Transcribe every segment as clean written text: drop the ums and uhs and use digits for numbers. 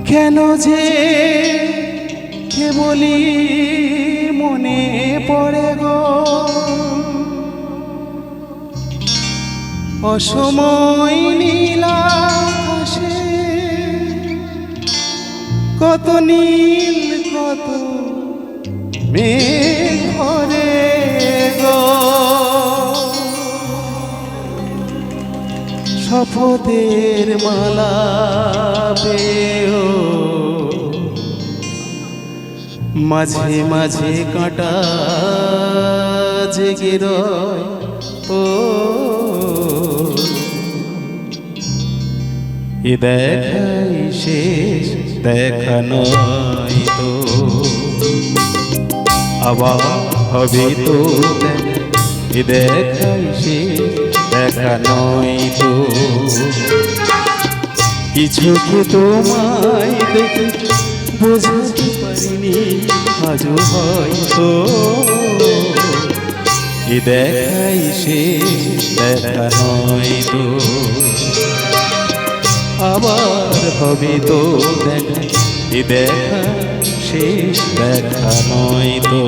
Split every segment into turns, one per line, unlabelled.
কেন যে কেবলই মনে পড়ে গো অসময় নীল আকাশে কত নীল কত মেঘ ভরে গো শপথের মালা পেও মাঝে মাঝে কাঁটা জেগে রয় ও এ দেখাই শেষ দেখা নয় তো আবার হবে তো এ দেখাই শেষ দেখা নয় তো কিছুকে তোমায় দেখে বোঝাতে পারিনি আজও হয়তো এ দেখাই শেষ দেখা নয় তো আবার হবে তো দেখা এ দেখা শেষ দেখা নয় তো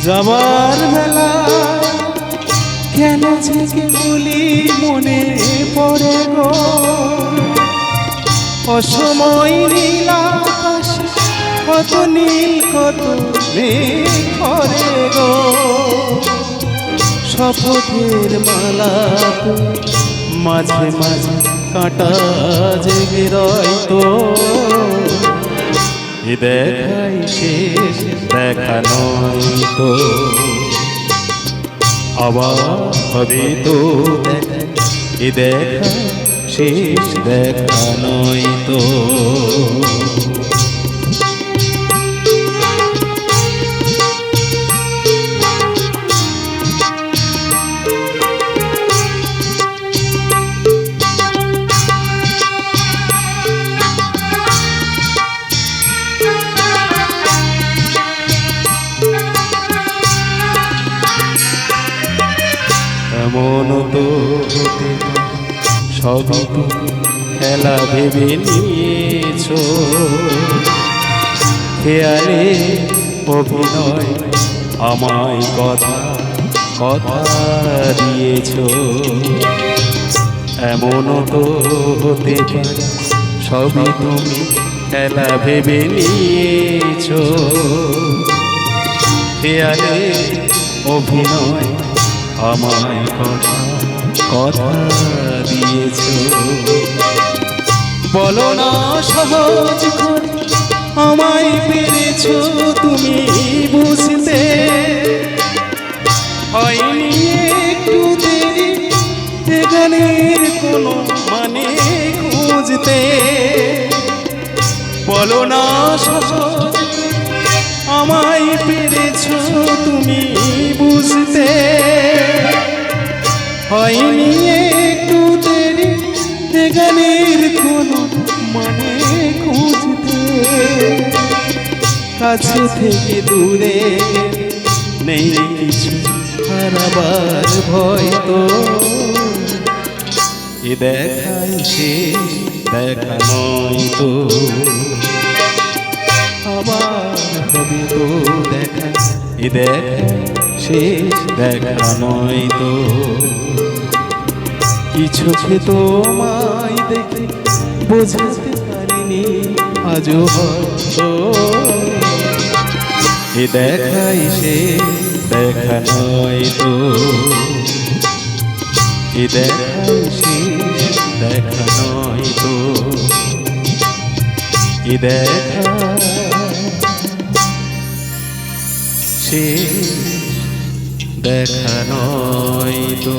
যাবার বেলা কেন থেকে বলি মনে পড়ে গো অসময় নীল আকাশ কত নীল কত মেঘ ভরে গো শপথের মালা মাঝে মাঝে কাঁটা জেগে রয় তো এ দেখাই শেষ দেখা নয় তো আবার হবে তো দেখা এ দেখা শেষ দেখা নয় তো এমন তো হতে সবই খেলা ভেবে নিয়েছ খেয়ালে অভিনয় আমায় কথা কথা দিয়েছ এমন তো হতে পারে সবই তুমি খেলা ভেবে নিয়েছ খেয়ালে অভিনয় আমায় কথা কথা দিয়েছ বলো না সহজ করে আমায় পেরেছ তুমি বুঝতে হয়নি একটু দেরি এখানের কোনো মানে খুঁজতে বলো না সহজ আমায় পেরেছ তুমি বুঝতে হয়নি একটু দেরি গানের কোনো মানে খুঁজতে কাছে থেকে দূরে নেই কিছু হারাবার ভয় তো এ দেখাই শেষ দেখা নয় তো আবার হবে তো দেখা এ দেখা শেষ দেখা নয় তো কিছুকে তোমায় দেখে বোঝাতে পারিনি আজও হয়তো এ দেখাই শেষ দেখা নয় তো এ দেখাই শেষ দেখা নয় তো এ দেখা শেষ দেখা নয় তো